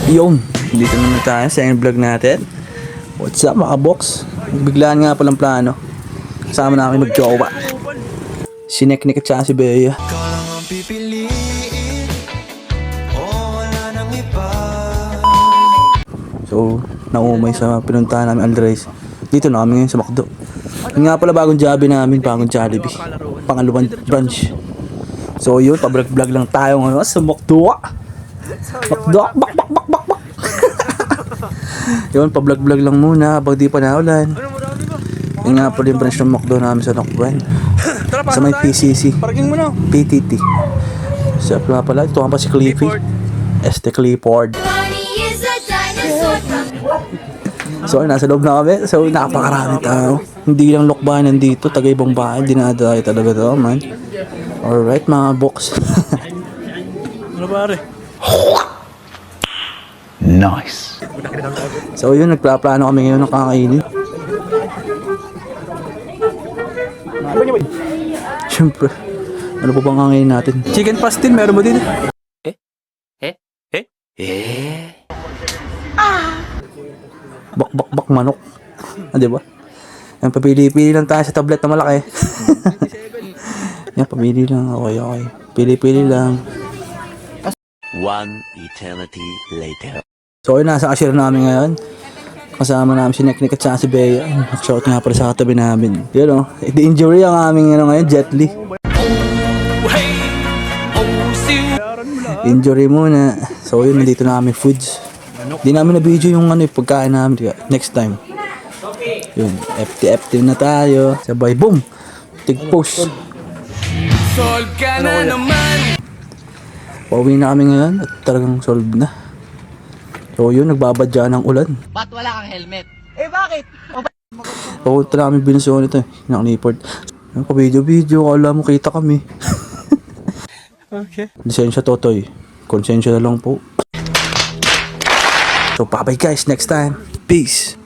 Yung, dito naman tayo sa yung vlog natin. What's up mga box? Biglaan nga palang plano. Kasama namin mag-jowa. Si Neknek at saka si Bea. So, naumay sa pinuntahan namin Andres. Dito na kami ngayon sa McDo. Yun nga pala bagong Jollibee namin, bagong Jollibee. Pangalawang branch. So yun, pa-vlog-vlog lang tayo ngayon sa McDo. McDo, bak. Yun, pa-vlog-vlog lang muna habang di pa naulan. Yun nga pala yung branch ng McDo namin sa Nokwen. Sa may PCC. PTT. Sa pala, ito nga pa si Cliffy. Este Clifford. So, nasa loob na kami. So, napakarami tao. Hindi lang lokbahan nandito. Taga ibang bahay. Dinadayo talaga to, man. Alright, mga box. Ano pare? Nice. So, yun. Nagplaplano kami ngayon ng kakainin. Siyempre. Ano pa bang kakainin natin? Chicken pastin. Meron mo din. Bak manok. Ah, di ba? Yan, papili-pili lang tayo sa tablet na malaki. Yan, pamili lang. Okay. Pili-pili lang. One eternity later. So, yun, nasa cashier namin ngayon. Kasama namin si Neknek at saka si Bea. Shout nga pala sa katabi namin. Yun o. The injury ang aming ngayon, Jet Li. Injury muna. So, yun, nandito na kami foods. Di namin na-video yung pagkain namin. Next time. Yun, FT na tayo. Sabay, boom! Tig-post. Solve ka na naman! Pauwi na kami ngayon at talagang solve na. So yun, nagbabadya ng ulan. Ba't wala kang helmet? Eh bakit? Papunta na kami binusyon ito Nakaniport. Yung pa-video, kala mo kita kami. Okay. Lisensya Totoy. Konsensya na lang po. So bye guys, next time. Peace.